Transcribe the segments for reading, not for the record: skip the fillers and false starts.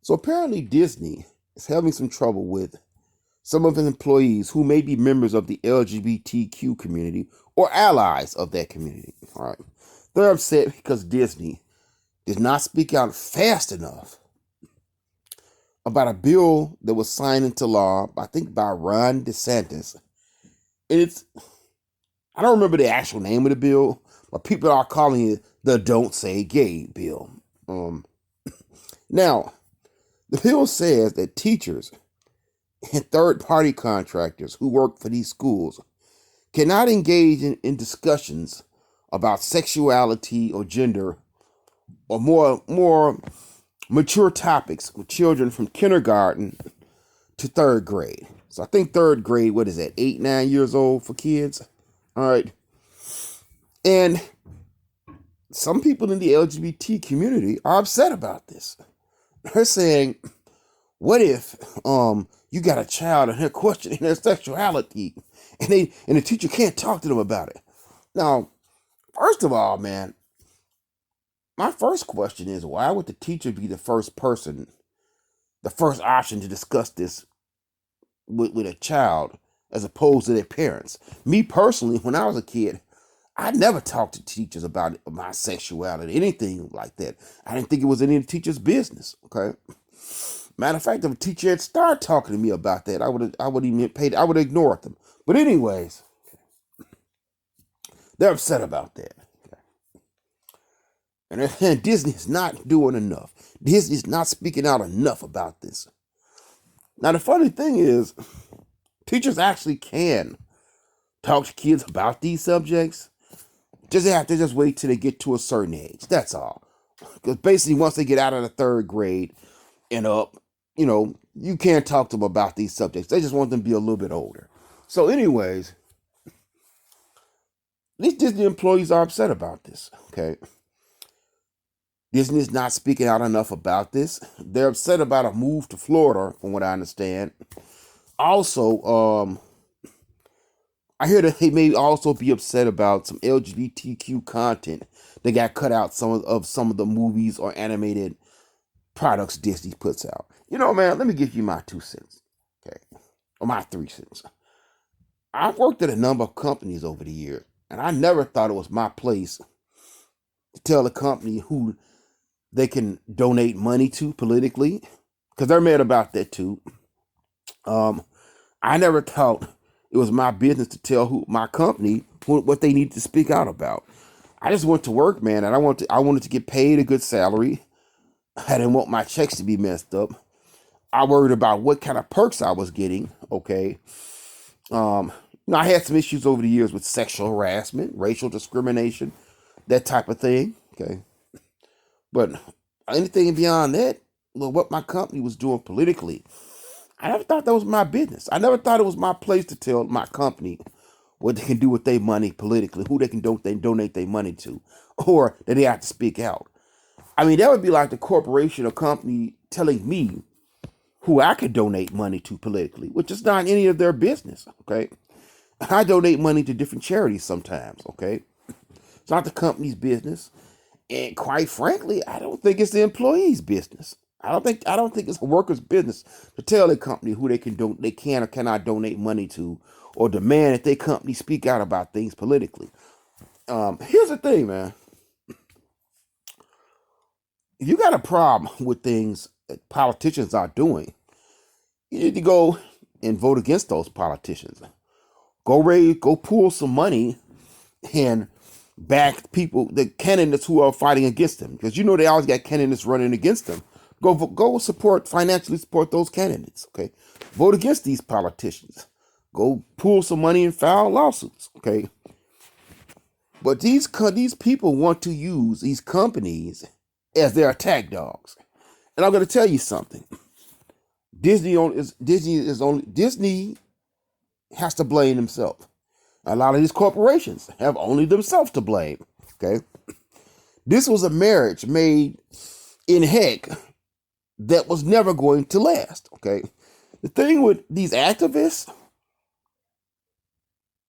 So apparently Disney is having some trouble with some of its employees who may be members of the LGBTQ community or allies of that community. All right. They're upset because Disney did not speak out fast enough about a bill that was signed into law, I think by Ron DeSantis. And I don't remember the actual name of the bill, but people are calling it the Don't Say Gay bill. Now, the bill says that teachers and third-party contractors who work for these schools cannot engage in discussions about sexuality or gender or more mature topics with children from kindergarten to third grade. So I think third grade, what is that, 8, 9 years old for kids? All right. And some people in the LGBT community are upset about this. They're saying, what if you got a child and they're questioning their sexuality and the teacher can't talk to them about it? Now, first of all, man, my first question is, why would the teacher be the first option to discuss this with a child as opposed to their parents? Me personally, when I was a kid, I never talked to teachers about my sexuality, anything like that. I didn't think it was any of the teacher's business. Okay. Matter of fact, if a teacher had started talking to me about that, I would have ignored them. But anyways, they're upset about that. And Disney's not doing enough. Disney's not speaking out enough about this. Now, the funny thing is, teachers actually can talk to kids about these subjects. Just have to just wait till they get to a certain age. That's all. Because basically, once they get out of the third grade and up, you can't talk to them about these subjects. They just want them to be a little bit older. So anyways, these Disney employees are upset about this, okay? Disney's not speaking out enough about this. They're upset about a move to Florida, from what I understand. Also, I hear that they may also be upset about some LGBTQ content that got cut out some of the movies or animated products Disney puts out. Man, let me give you my 2 cents, okay, or my 3 cents. I've worked at a number of companies over the years, and I never thought it was my place to tell a company who they can donate money to politically, because they're mad about that too. I never thought it was my business to tell my company what they need to speak out about. I just went to work, man, and I wanted to get paid a good salary. I didn't want my checks to be messed up. I worried about what kind of perks I was getting. Okay. I had some issues over the years with sexual harassment, racial discrimination, that type of thing. Okay. But anything beyond that, what my company was doing politically, I never thought that was my business. I never thought it was my place to tell my company what they can do with their money politically, who they can donate their money to, or that they have to speak out. I mean, that would be like the corporation or company telling me who I could donate money to politically, which is not any of their business, okay? I donate money to different charities sometimes, okay? It's not the company's business. And quite frankly, I don't think it's the employee's business. I don't think it's a worker's business to tell a company who they can or cannot donate money to, or demand that their company speak out about things politically. Here's the thing, man. If you got a problem with things that politicians are doing, you need to go and vote against those politicians. Go pull some money and back the candidates who are fighting against them, because they always got candidates running against them. Go financially support those candidates. Okay, vote against these politicians. Go pull some money and file lawsuits. Okay, but these people want to use these companies as their attack dogs, and I'm going to tell you something. Disney has to blame himself. A lot of these corporations have only themselves to blame. Okay, this was a marriage made in heck that was never going to last. Okay, the thing with these activists,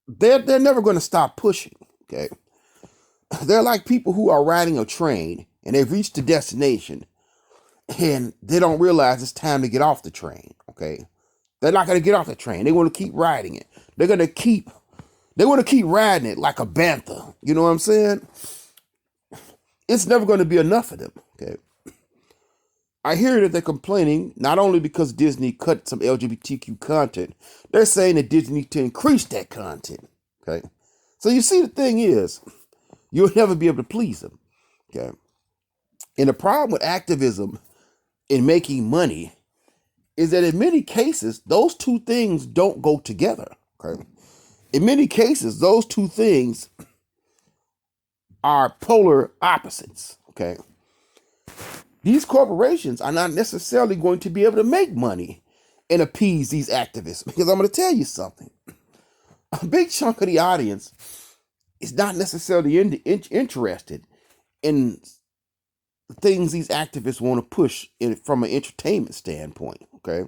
they're never going to stop pushing. Okay, they're like people who are riding a train and they've reached a destination, and they don't realize it's time to get off the train. Okay, they're not going to get off the train. They want to keep riding it. They want to keep riding it like a bantha. You know what I'm saying? It's never going to be enough of them. Okay. I hear that they're complaining not only because Disney cut some LGBTQ content, they're saying that Disney needs to increase that content. Okay. So you see, the thing is, you'll never be able to please them. Okay. And the problem with activism and making money is that in many cases, those two things don't go together. Okay. In many cases, those two things are polar opposites. Okay. These corporations are not necessarily going to be able to make money and appease these activists, because I'm going to tell you something. A big chunk of the audience is not necessarily interested in the things these activists want to push from an entertainment standpoint. Okay.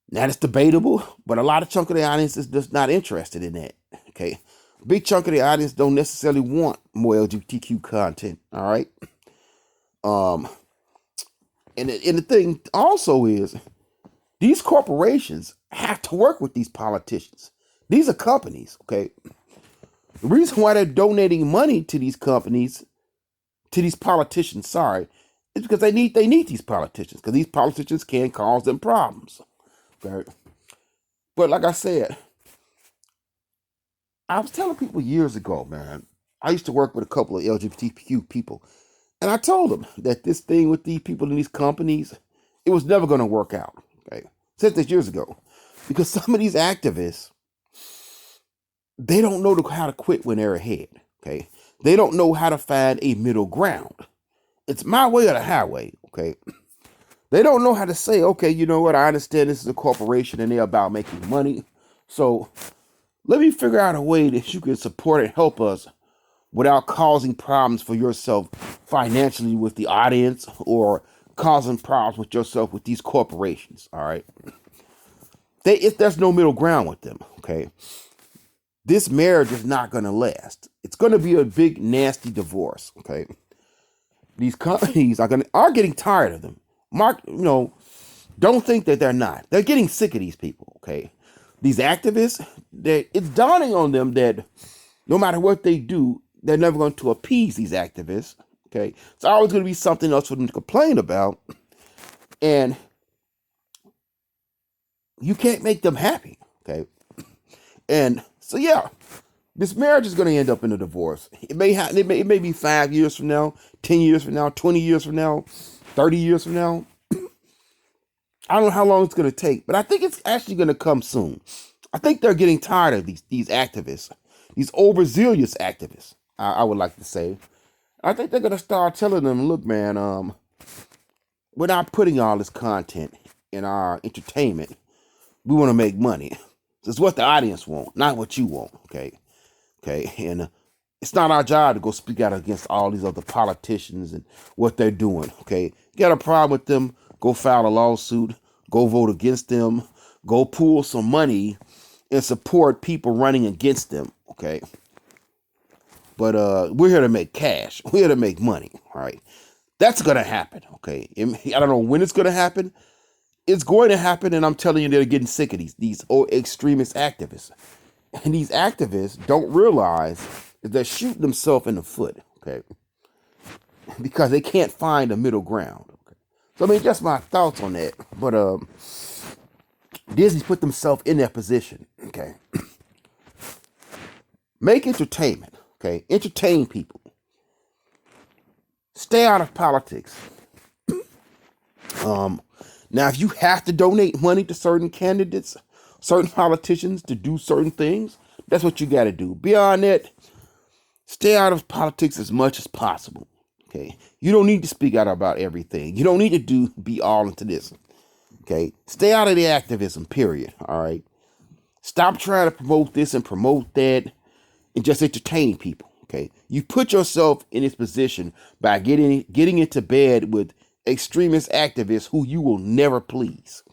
Now, it's debatable, but a lot of chunk of the audience is just not interested in that. Okay. A big chunk of the audience don't necessarily want more LGBTQ content. All right. And the thing also is, these corporations have to work with these politicians. These are companies, okay? The reason why they're donating money to these companies, to these politicians, is because they need these politicians, because these politicians can cause them problems. Okay? But like I said, I was telling people years ago, man, I used to work with a couple of LGBTQ people, and I told them that this thing with these people in these companies, it was never going to work out. Okay, said this years ago, because some of these activists, they don't know how to quit when they're ahead. Okay, they don't know how to find a middle ground. It's my way or the highway. Okay, they don't know how to say, okay, you know what? I understand this is a corporation and they're about making money, so let me figure out a way that you can support and help us without causing problems for yourself financially with the audience, or causing problems with yourself with these corporations. All right. There's no middle ground with them. Okay. This marriage is not going to last. It's going to be a big, nasty divorce. Okay. These companies are getting tired of them. Don't think that they're not. They're getting sick of these people. Okay. These activists, it's dawning on them that no matter what they do, they're never going to appease these activists. Okay. It's always going to be something else for them to complain about. And you can't make them happy. Okay. And so, yeah, this marriage is going to end up in a divorce. It may be 5 years from now, 10 years from now, 20 years from now, 30 years from now. I don't know how long it's going to take, but I think it's actually going to come soon. I think they're getting tired of these activists, these overzealous activists, I would like to say. I think they're going to start telling them, look, man, we're not putting all this content in our entertainment. We want to make money. It's what the audience want, not what you want. Okay. And it's not our job to go speak out against all these other politicians and what they're doing. Okay. You got a problem with them, go file a lawsuit, go vote against them, go pool some money and support people running against them. Okay. But we're here to make cash. We're here to make money. All right. That's going to happen. Okay. I don't know when it's going to happen. It's going to happen. And I'm telling you, they're getting sick of these extremist activists. And these activists don't realize that they're shooting themselves in the foot. Okay. Because they can't find a middle ground. Okay. So, I mean, just my thoughts on that. But Disney's put themselves in that position. Okay. Make entertainment. Okay, entertain people. Stay out of politics. Now, if you have to donate money to certain candidates, certain politicians to do certain things, that's what you got to do. Beyond that, stay out of politics as much as possible. Okay, you don't need to speak out about everything. You don't need to be all into this. Okay, stay out of the activism. Period. All right. Stop trying to promote this and promote that. And just entertain people. Okay, you put yourself in this position by getting into bed with extremist activists who you will never please.